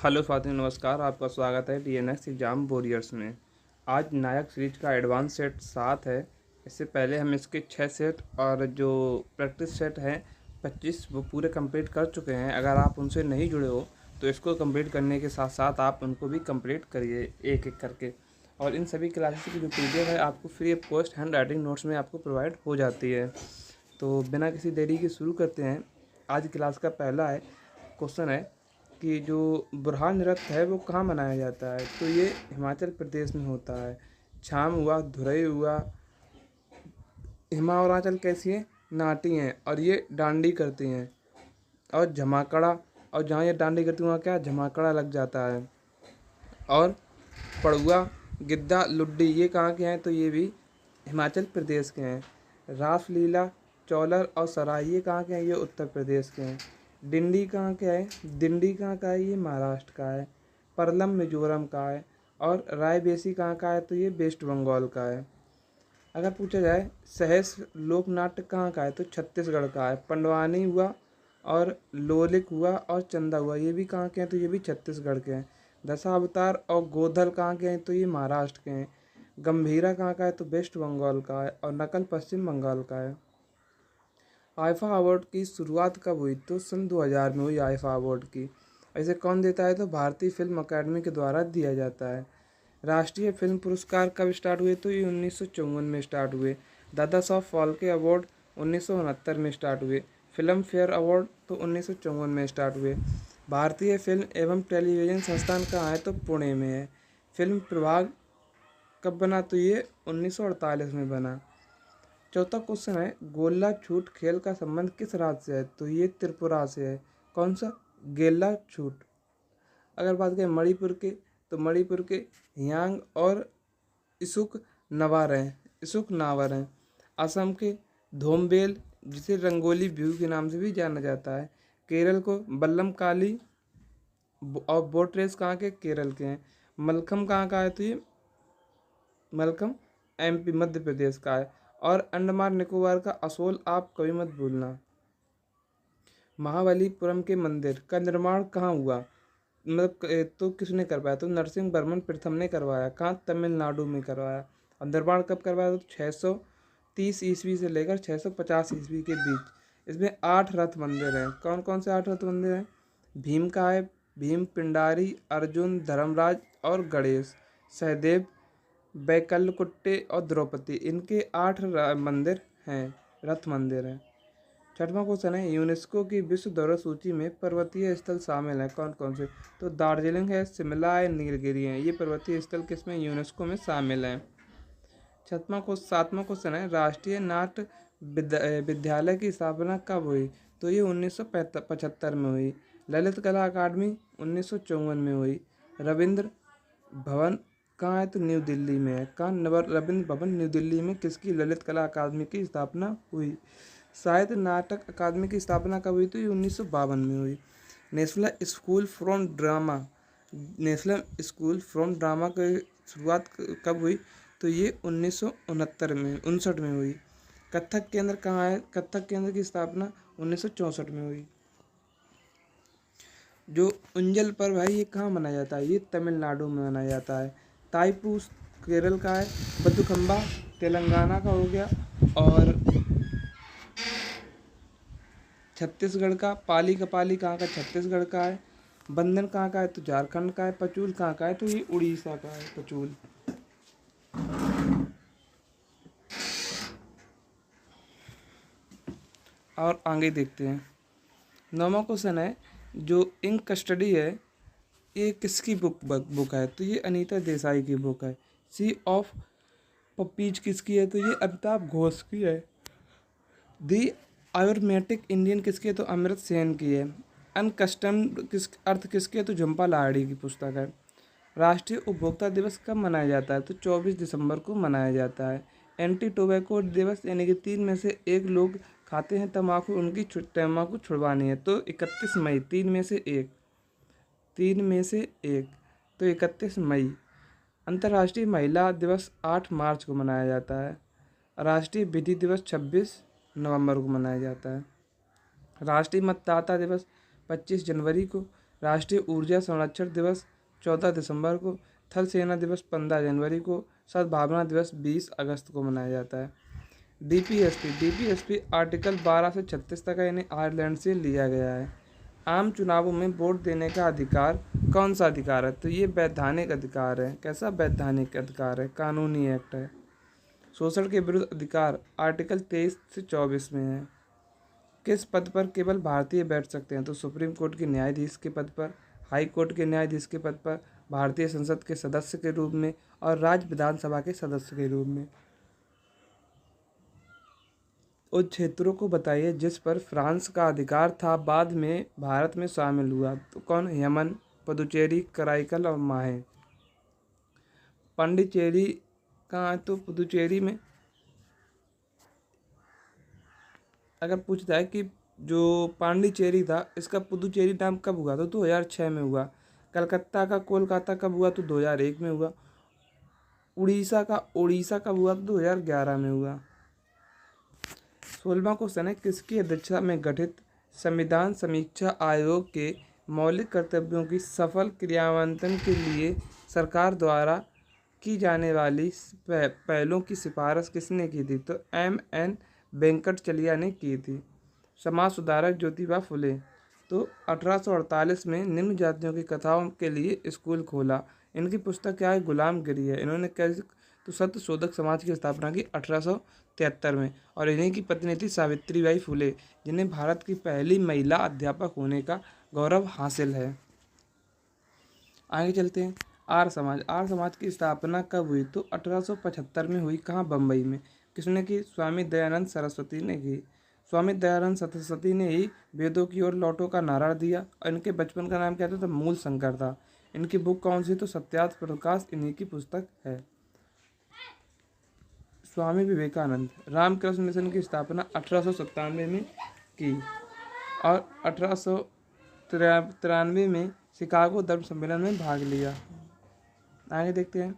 Hello साथियों, नमस्कार। आपका स्वागत है डीएनएस एग्जाम वॉरियर्स में। आज नायक सीरीज का एडवांस सेट 7 है। इससे पहले हम इसके 6 सेट और जो प्रैक्टिस सेट हैं 25 वो पूरे कंप्लीट कर चुके हैं। अगर आप उनसे नहीं जुड़े हो तो इसको कंप्लीट करने के साथ साथ आप उनको भी कंप्लीट करिए एक एक करके। और इन सभी क्लासेस की जो पीडीएफ है आपको free of cost hand writing notes में आपको प्रोवाइड हो जाती है। तो बिना किसी देरी के शुरू करते हैं। आज क्लास का पहला है क्वेश्चन है कि जो बुरहान नृत्य है वो कहाँ मनाया जाता है। तो ये हिमाचल प्रदेश में होता है। छाम हुआ, धुरई हुआ, हिमाचल कैसी है, नाटी हैं और ये डांडी करती हैं। और झमाकड़ा, और जहाँ ये डांडी करती हैं वहाँ क्या झमाकड़ा लग जाता है। और पड़ुआ, गिद्दा, लुड्डी ये कहाँ के हैं, तो ये भी हिमाचल प्रदेश के हैं। रासलीला, चौलर और सराय ये कहाँ के हैं, ये उत्तर प्रदेश के हैं। डिंडी कहाँ का है, दिंडी कहाँ का है, ये महाराष्ट्र का है। परलम मिजोरम का है। और रायबेसी कहाँ का है, तो ये वेस्ट बंगाल का है। अगर पूछा जाए सहस्र लोक नाट्य कहाँ का है, तो छत्तीसगढ़ का है। पंडवानी हुआ और लोलिक हुआ और चंदा हुआ ये भी कहाँ के हैं, तो ये भी छत्तीसगढ़ के हैं। दशावतार और गोधल कहाँ के हैं, तो ये महाराष्ट्र के हैं। गंभीरा कहाँ का है, तो वेस्ट बंगाल का है। और नकल पश्चिम बंगाल का है। आईफा अवार्ड की शुरुआत कब हुई, तो सन 2000 में हुई आईफा अवार्ड की। इसे कौन देता है, तो भारतीय फिल्म अकादमी के द्वारा दिया जाता है। राष्ट्रीय फिल्म पुरस्कार कब स्टार्ट हुए, तो ये 1954 में स्टार्ट हुए। दादा साहब फाल्के अवार्ड 1969 में स्टार्ट हुए। फिल्म फेयर अवार्ड तो 1954 में स्टार्ट हुए। भारतीय फिल्म एवं टेलीविज़न संस्थान कहाँ है, तो पुणे में है। फिल्म प्रभाग कब बना, तो ये 1948 में बना। चौथा क्वेश्चन है गोला छूट खेल का संबंध किस राज्य से है, तो ये त्रिपुरा से है। कौन सा, गेला छूट। अगर बात करें मणिपुर के, तो मणिपुर के हियांग और इसुक नवार हैं, इसुक नावर हैं। असम के धोमबेल, जिसे रंगोली बिहू के नाम से भी जाना जाता है। केरल को बल्लम काली और बोट रेस कहाँ के, केरल के हैं। मलखम कहाँ का है, तो ये मलखम एमपी मध्य प्रदेश का है। और अंडमान निकोबार का असोल आप कभी मत भूलना। महाबलीपुरम के मंदिर का निर्माण कहाँ हुआ, मतलब तो किसने करवाया, तो नरसिंह वर्मन प्रथम ने करवाया। कहाँ, तमिलनाडु में करवाया। और निर्माण कब करवाया, तो 630 ईस्वी से लेकर 650 ईस्वी के बीच। इसमें 8 रथ मंदिर हैं। कौन कौन से 8 रथ मंदिर हैं, भीम का है, भीम पिंडारी, अर्जुन, धर्मराज और गणेश, सहदेव, बैकलकुट्टे और द्रौपदी, इनके 8 मंदिर हैं, रथ मंदिर हैं। छठवां क्वेश्चन है यूनेस्को की विश्व धरोहर सूची में पर्वतीय स्थल शामिल हैं। कौन कौन से, तो दार्जिलिंग है, शिमला है, नीलगिरी है। ये पर्वतीय स्थल किसमें, यूनेस्को में शामिल हैं। सातवां क्वेश्चन है राष्ट्रीय नाट्य विद्यालय की स्थापना कब हुई, तो ये 1975 में हुई। ललित कला अकादमी 1954 में हुई। रविंद्र भवन कहाँ है, तो न्यू दिल्ली में है। कहाँ, रविंद्र भवन न्यू दिल्ली में किसकी, ललित कला अकादमी की स्थापना हुई। साहित्य नाटक अकादमी की स्थापना कब हुई, तो ये 1952 में हुई। National school from drama, national school from drama की शुरुआत कब हुई, तो ये 1969 में हुई। कथक केंद्र कहाँ है, कथक केंद्र की स्थापना 1964 में हुई। जो उंजल पर्व है ये कहाँ मनाया जाता है, ये तमिलनाडु में मनाया जाता है। ताईपूस केरल का है। बथुकम्बा तेलंगाना का हो गया। और छत्तीसगढ़ का, पाली कपाली कहाँ का, छत्तीसगढ़ का है। बंधन कहाँ का है, तो झारखंड का है। पचूल कहाँ का है, तो ये उड़ीसा का है, पचूल। और आगे देखते हैं। नौवां क्वेश्चन है जो इंक कस्टडी है ये किसकी बुक है, तो ये अनीता देसाई की बुक है। सी ऑफ पपीज किसकी है, तो ये अमिताभ घोष की है। दी आयुर्मेटिक इंडियन किसकी है, तो अमृत सेन की है। अनकस्टम्ड किस अर्थ किसकी है, तो झुम्पा लाहिड़ी की पुस्तक है। राष्ट्रीय उपभोक्ता दिवस कब मनाया जाता है, तो 24 दिसंबर को मनाया जाता है। एंटी टोबैको दिवस, यानी कि 3 में से 1 लोग खाते हैं तम्बाकू, उनकी तम्बाकू छुड़वानी है, तो 31 मई, 3 में से 1, 3 में से 1, तो 31 मई। अंतर्राष्ट्रीय महिला दिवस 8 मार्च को मनाया जाता है। राष्ट्रीय विधि दिवस 26 नवंबर को मनाया जाता है। राष्ट्रीय मतदाता दिवस 25 जनवरी को। राष्ट्रीय ऊर्जा संरक्षण दिवस 14 दिसंबर को, थल सेना दिवस 15 जनवरी को, सद्भावना दिवस 20 अगस्त को मनाया जाता है। डीपीएसपी आर्टिकल 12 से 36 तक है, इन्हें आयरलैंड से लिया गया है। आम चुनावों में वोट देने का अधिकार कौन सा अधिकार है? तो ये वैधानिक अधिकार है। कैसा वैधानिक अधिकार है? कानूनी एक्ट है। शोषण के विरुद्ध अधिकार आर्टिकल 23 से 24 में है। किस पद पर केवल भारतीय बैठ सकते हैं? तो सुप्रीम कोर्ट के न्यायाधीश के पद पर, हाई कोर्ट के न्यायाधीश के पद पर, भारतीय संसद के सदस्य के रूप में और राज्य विधानसभा के सदस्य के रूप में। उन क्षेत्रों को बताइए जिस पर फ्रांस का अधिकार था बाद में भारत में शामिल हुआ। तो कौन? यमन, पुदुचेरी, कराईकल और माहे। पांडिचेरी कहाँ है? तो पुदुचेरी में। अगर पूछता है कि जो पांडिचेरी था इसका पुदुचेरी नाम कब हुआ? तो 2006 में हुआ। कलकत्ता का कोलकाता कब हुआ? तो 2001 में हुआ। उड़ीसा का ओडिशा कब हुआ? तो 2011 में हुआ। 16वां क्वेश्चन है, किसकी अध्यक्षता में गठित संविधान समीक्षा आयोग के मौलिक कर्तव्यों की सफल क्रियान्वयन के लिए सरकार द्वारा की जाने वाली पहलों की सिफारिश किसने की थी? तो M.N. वेंकटचलिया ने की थी। समाज सुधारक ज्योतिबा फुले। तो 1848 में निम्न जातियों की कथाओं के लिए स्कूल खोला। इनकी पुस्तक क्या है? गुलामगिरी है। इन्होंने कैसे? तो सत्य शोधक समाज की स्थापना की 1873 में, और इन्हीं की पत्नी थी सावित्रीबाई फुले, जिन्हें भारत की पहली महिला अध्यापक होने का गौरव हासिल है। आगे चलते हैं। आर्य समाज की स्थापना कब हुई? तो 1875 में हुई। कहाँ? बम्बई में। किसने की? स्वामी दयानंद सरस्वती ने की। स्वामी दयानंद सरस्वती ने ही वेदों की ओर लौटो का नारा दिया, और इनके बचपन का नाम क्या था? तो मूल शंकर था। इनकी बुक कौन सी? तो सत्यार्थ प्रकाश इन्हीं की पुस्तक है। स्वामी विवेकानंद। रामकृष्ण मिशन की स्थापना 1897 में की, और 1893 में शिकागो धर्म सम्मेलन में भाग लिया। आगे देखते हैं।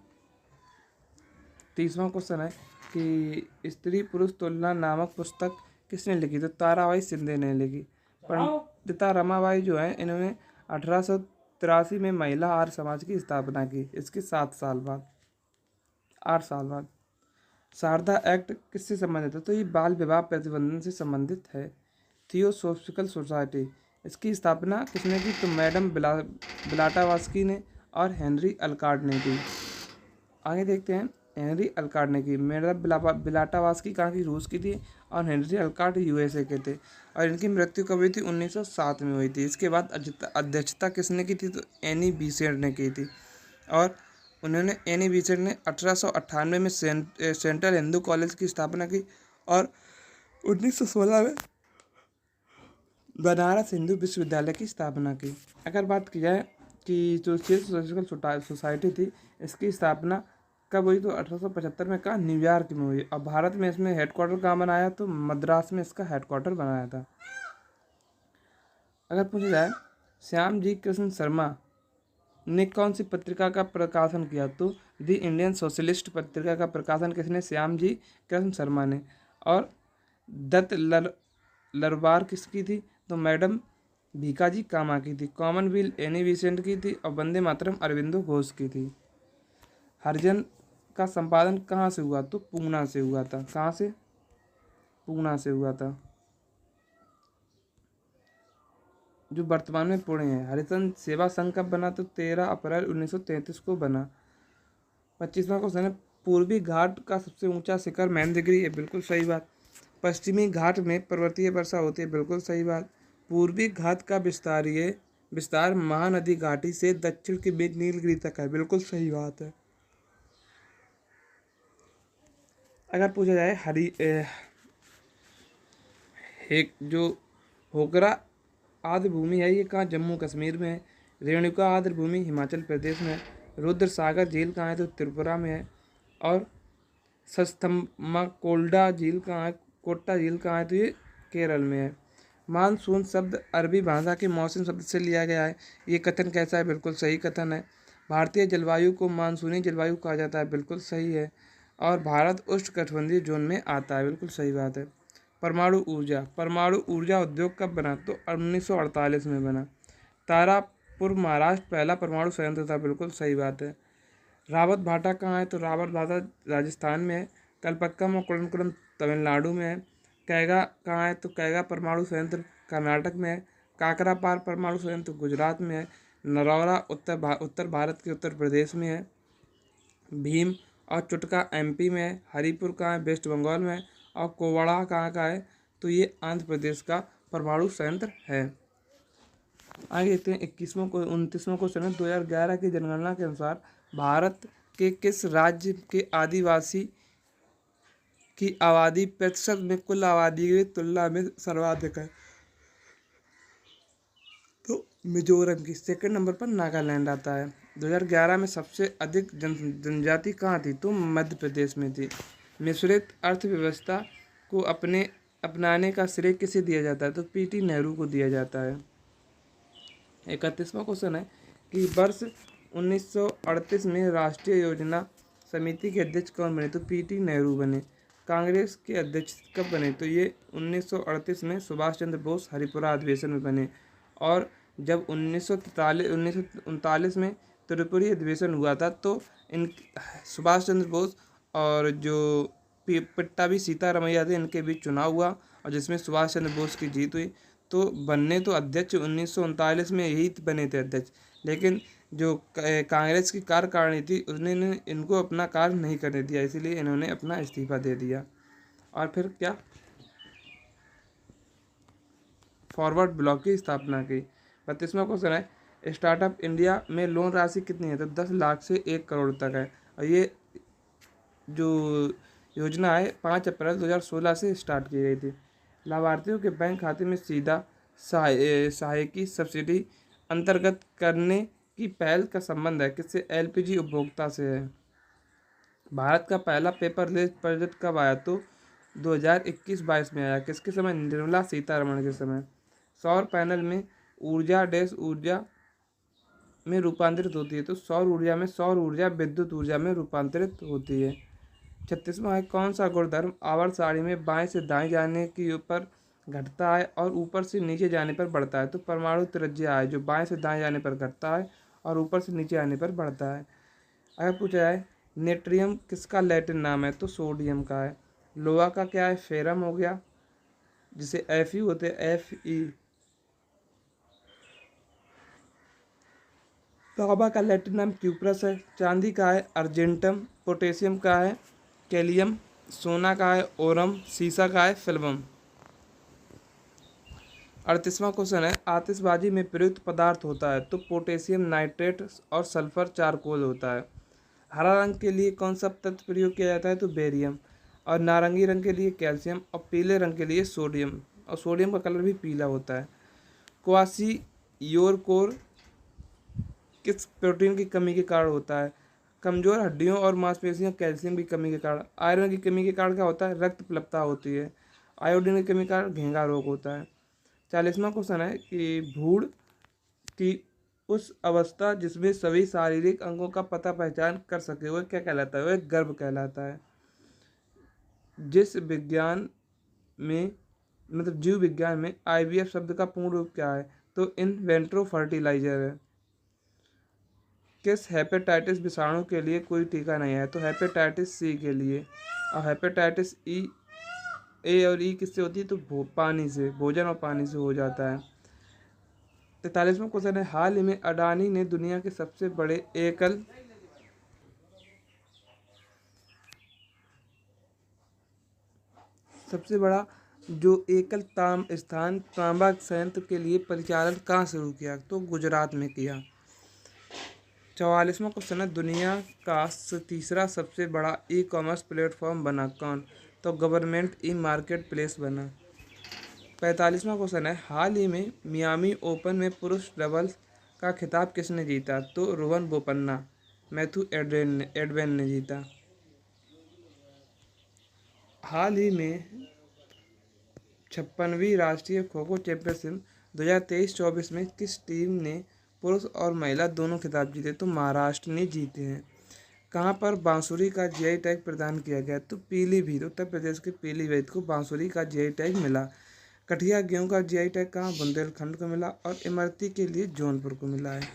30वां क्वेश्चन है कि स्त्री पुरुष तुलना नामक पुस्तक किसने लिखी? तो ताराबाई शिंदे ने लिखी। पंडिता रमाबाई जो है, इन्होंने 1883 में महिला आर्य समाज की स्थापना की। इसके 8 साल बाद। शारदा एक्ट किससे संबंधित है? तो ये बाल विवाह प्रतिबंधन से संबंधित है। थियोसॉफिकल सोसाइटी, इसकी स्थापना किसने की? तो मैडम ब्लाटावास्की ने और हेनरी अल्कार्ड ने की। आगे देखते हैं। हेनरी अल्कार्ड ने की। मैडम ब्लाटावास्की कहाँ की? रूस की थी, और हेनरी अल्कार्ड USA के थे, और इनकी मृत्यु कब हुई थी? 1907 में हुई थी। इसके बाद अध्यक्षता किसने की थी? तो एनी बीसेंट ने की थी, और एनी बीसेंट ने 1898 में सेंट्रल हिंदू कॉलेज की स्थापना की, और 1916 में बनारस हिंदू विश्वविद्यालय की स्थापना की। अगर बात की जाए कि जो थियोसॉफिकल सोसाइटी थी, इसकी स्थापना कब हुई? तो 1875 में। कहाँ? न्यूयॉर्क में हुई। और भारत में इसमें हेडक्वार्टर कहाँ बनाया? तो मद्रास में इसका हेडक्वार्टर बनाया था। अगर पूछा जाए श्याम जी कृष्ण शर्मा ने कौन सी पत्रिका का प्रकाशन किया? तो दी इंडियन सोशलिस्ट पत्रिका का प्रकाशन किसने? श्याम जी कृष्ण शर्मा ने। और दत्त लरबार किसकी थी? तो मैडम भीकाजी कामा की थी। कॉमनवेल्थ एनी बेसेंट की थी, और वंदे मातरम अरविंदो घोष की थी। हरिजन का संपादन कहाँ से हुआ? तो पूना से हुआ था। कहाँ से? पूना से हुआ था, जो वर्तमान में पुणे है। हरिजन सेवा संघ कब बना? तो 13 अप्रैल 1933 को बना। 25वां क्वेश्चन है, पूर्वी घाट का सबसे ऊंचा शिखर महेंद्रगिरी है। बिल्कुल सही बात। पश्चिमी घाट में पर्वतीय वर्षा होती है। बिल्कुल सही बात। पूर्वी घाट का विस्तार महानदी घाटी से दक्षिण के बीच नीलगिरी तक है। बिल्कुल सही बात है। अगर पूछा जाए एक जो होकरा आर्द्र भूमि है, ये कहाँ? जम्मू कश्मीर में है। रेणुका आर्द्र भूमि हिमाचल प्रदेश में है। रुद्र सागर झील कहाँ है? तो त्रिपुरा में है। और सस्थमाकोल्डा झील कहाँ है? कोट्टा झील कहाँ है? तो ये केरल में है। मानसून शब्द अरबी भाषा के मौसम शब्द से लिया गया है। ये कथन कैसा है? बिल्कुल सही कथन है। भारतीय जलवायु को मानसूनी जलवायु कहा जाता है। बिल्कुल सही है। और भारत उष्णकटिबंधीय जोन में आता है। बिल्कुल सही बात है। परमाणु ऊर्जा उद्योग कब बना? तो 1948 में बना। पूर्व महाराष्ट्र पहला परमाणु संयंत्र था। बिल्कुल सही बात है। रावत भाटा कहाँ है? तो रावत भाटा राजस्थान में है। कलपक्कम और कुडनकुलम तमिलनाडु में है। कैगा कहाँ है? तो कैगा परमाणु संयंत्र कर्नाटक में है। काकरापार परमाणु संयंत्र गुजरात में है। नरौरा उत्तर भारत के उत्तर प्रदेश में है। भीम और चुटका एमपी में है। हरिपुर कहाँ है? वेस्ट बंगाल में है। और कोवाड़ा कहाँ का है? तो ये आंध्र प्रदेश का परमाणु संयंत्र है। आगे देखते हैं 29वां क्वेश्चन है। 2011 की जनगणना के अनुसार भारत के किस राज्य के आदिवासी की आबादी प्रतिशत में कुल आबादी की तुलना में सर्वाधिक है? तो मिजोरम की। सेकंड नंबर पर नागालैंड आता है। 2011 में सबसे अधिक जनजाति कहाँ थी? तो मध्य प्रदेश में थी। मिश्रित अर्थव्यवस्था को अपनाने का श्रेय किसे दिया जाता है? तो पीटी नेहरू को दिया जाता है। 31वां क्वेश्चन है कि वर्ष 1938 में राष्ट्रीय योजना समिति के अध्यक्ष कौन बने? तो पीटी नेहरू बने। कांग्रेस के अध्यक्ष कब बने? तो ये 1938 में सुभाष चंद्र बोस हरिपुरा अधिवेशन में बने। और जब 1939 में त्रिपुरी अधिवेशन हुआ था तो इन सुभाष चंद्र बोस और जो पट्टाभी सीतारमैया थे इनके बीच चुनाव हुआ और जिसमें सुभाष चंद्र बोस की जीत हुई। तो बनने तो अध्यक्ष 1939 में यही बने थे अध्यक्ष, लेकिन जो कांग्रेस की कार्यकारिणी थी उसने इनको अपना कार्य नहीं करने दिया, इसीलिए इन्होंने अपना इस्तीफा दे दिया। और फिर क्या फॉरवर्ड ब्लॉक की स्थापना की। 32वां क्वेश्चन है स्टार्टअप इंडिया में लोन राशि कितनी है? तो 10 लाख से 1 करोड़ तक है। और ये जो योजना है 5 अप्रैल 2016 से स्टार्ट की गई थी। लाभार्थियों के बैंक खाते में सीधा सहायकी सब्सिडी अंतर्गत करने की पहल का संबंध है किससे? एलपीजी उपभोक्ता से है। भारत का पहला पेपरलेस बजट कब आया? तो 2021-22 में आया। किसके समय? निर्मला सीतारमण के समय। सौर पैनल में ऊर्जा में रूपांतरित होती है। तो सौर ऊर्जा विद्युत ऊर्जा में रूपांतरित होती है। 36वां है कौन सा गुणधर्म आवर्त सारणी में बाएं से दाएं जाने के ऊपर घटता है और ऊपर से नीचे जाने पर बढ़ता है? तो परमाणु त्रिज्या है जो बाएं से दाएं जाने पर घटता है और ऊपर से नीचे आने पर बढ़ता है। अगर पूछा जाए नेट्रियम किसका लैटिन नाम है? तो सोडियम का है। लोहा का क्या है? फेरम हो गया, जिसे Fe होते हैं Fe। तांबा का लैटिन नाम क्यूप्रस है। चांदी का है अर्जेंटम। पोटेशियम का है कैलियम। सोना का है ओरम। सीसा का है फिल्बम। 38वां क्वेश्चन है आतिशबाजी में प्रयुक्त पदार्थ होता है? तो पोटेशियम नाइट्रेट और सल्फर चारकोल होता है। हरा रंग के लिए कौन सा तत्व प्रयोग किया जाता है? तो बेरियम। और नारंगी रंग के लिए कैल्शियम और पीले रंग के लिए सोडियम, और सोडियम का कलर भी पीला होता है। क्वासियोरकोर किस प्रोटीन की कमी के कारण होता है? कमजोर हड्डियों और मांसपेशियों कैल्शियम की कमी के कारण। आयरन की कमी के कारण क्या होता है? रक्त प्लवता होती है। आयोडीन की कमी के कारण घेंगा रोग होता है। 40वां क्वेश्चन है कि भ्रूण की उस अवस्था जिसमें सभी शारीरिक अंगों का पता पहचान कर सके वह क्या कहलाता है? वह गर्भ कहलाता है। जिस विज्ञान में मतलब जीव विज्ञान में IVF शब्द का पूर्ण रूप क्या है? तो इन वेंट्रो फर्टिलाइजर है। किस हेपेटाइटिस विषाणु के लिए कोई टीका नहीं है? तो हेपेटाइटिस C के लिए। और हेपेटाइटिस A और E किससे होती है? तो पानी से, भोजन और पानी से हो जाता है। 43वां क्वेश्चन है हाल ही में अडानी ने दुनिया के सबसे बड़ा जो एकल स्थान तांबा संयंत्र के लिए परिचालन कहाँ शुरू किया? तो गुजरात में किया। 44वां क्वेश्चन है दुनिया का तीसरा सबसे बड़ा ई-कॉमर्स प्लेटफॉर्म बना कौन? तो गवर्नमेंट ई मार्केट प्लेस बना। 45वां क्वेश्चन है हाल ही में मियामी ओपन में पुरुष डबल्स का खिताब किसने जीता? तो रोहन बोपन्ना, मैथ्यू एडवेन ने जीता। हाल ही में 56वीं राष्ट्रीय खो खो चैंपियनशिप 2023-24 में किस टीम ने पुरुष और महिला दोनों खिताब जीते? तो महाराष्ट्र ने जीते हैं। कहाँ पर बांसुरी का GI टैग प्रदान किया गया? तो पीलीभीत, उत्तर प्रदेश के पीलीभीत को बांसुरी का GI टैग मिला। कठिया गेहूं का जीआई टैग कहाँ? बुंदेलखंड को मिला। और इमरती के लिए जौनपुर को मिला है।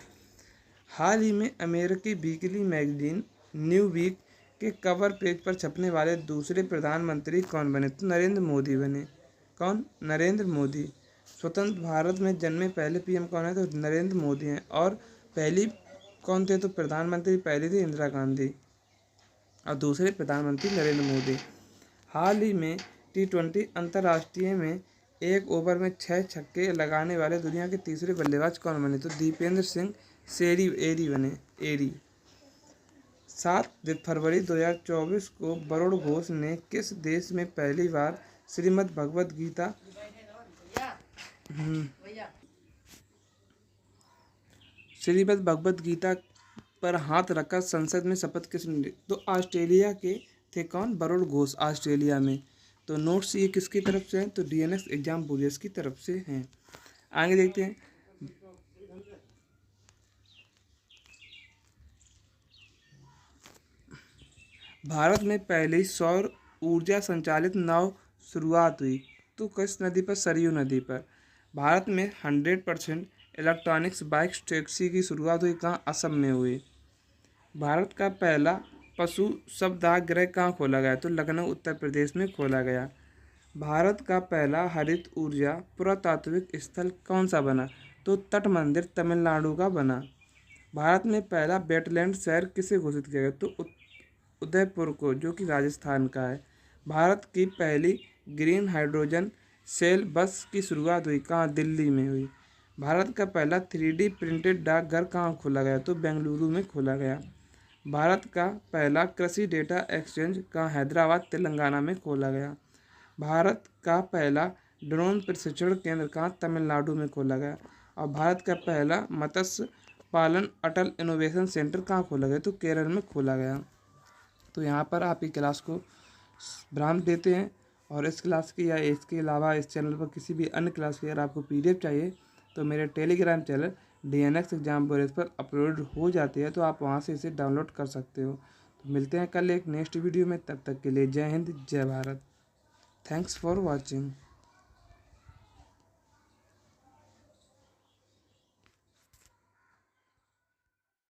हाल ही में अमेरिकी वीकली मैगजीन न्यू वीक के कवर पेज पर छपने वाले दूसरे प्रधानमंत्री कौन बने? तो नरेंद्र मोदी बने। कौन? नरेंद्र मोदी। स्वतंत्र भारत में जन्मे पहले पीएम कौन है? तो नरेंद्र मोदी हैं। और पहली कौन थे? तो प्रधानमंत्री पहली थी इंदिरा गांधी और दूसरे प्रधानमंत्री नरेंद्र मोदी। हाल ही में T20 अंतर्राष्ट्रीय में एक ओवर में 6 छक्के लगाने वाले दुनिया के तीसरे बल्लेबाज कौन बने? तो दीपेंद्र सिंह एरी बने। 7 फरवरी 2024 को वरुण घोष ने किस देश में पहली बार श्रीमद् भगवद गीता पर हाथ रखकर संसद में शपथ किसने ली? तो ऑस्ट्रेलिया के थे। कौन? वरुण घोष, ऑस्ट्रेलिया में। तो नोट्स ये किसकी तरफ से हैं? तो DNS एग्जाम वॉरियर्स की तरफ से हैं। आगे देखते हैं। भारत में पहली सौर ऊर्जा संचालित नाव शुरुआत हुई तो किस नदी पर? सरयू नदी पर। भारत में 100% इलेक्ट्रॉनिक्स बाइक टैक्सी की शुरुआत हुई कहाँ? असम में हुई। भारत का पहला पशु शवदाह कहाँ खोला गया? तो लखनऊ उत्तर प्रदेश में खोला गया। भारत का पहला हरित ऊर्जा पुरातात्विक स्थल कौन सा बना? तो तट मंदिर तमिलनाडु का बना। भारत में पहला वेटलैंड शहर किसे घोषित किया गया? तो उदयपुर को, जो कि राजस्थान का है। भारत की पहली ग्रीन हाइड्रोजन सेल बस की शुरुआत हुई कहाँ? दिल्ली में हुई। भारत का पहला 3D प्रिंटेड डाकघर कहाँ खोला गया? तो बेंगलुरु में खोला गया। भारत का पहला कृषि डेटा एक्सचेंज कहाँ? हैदराबाद तेलंगाना में खोला गया। भारत का पहला ड्रोन प्रशिक्षण केंद्र कहाँ? तमिलनाडु में खोला गया। और भारत का पहला मत्स्य पालन अटल इनोवेशन सेंटर कहाँ खोला गया? तो केरल में खोला गया। तो यहाँ पर आप ये क्लास को विराम देते हैं। और इस क्लास की या इसके अलावा इस चैनल पर किसी भी अन्य क्लास की अगर आपको PDF चाहिए तो मेरे Telegram channel DNS exam warriors पर अपलोड हो जाती है, तो आप वहाँ से इसे डाउनलोड कर सकते हो। तो मिलते हैं कल एक नेक्स्ट वीडियो में। तब तक के लिए जय हिंद, जय भारत। Thanks for watching.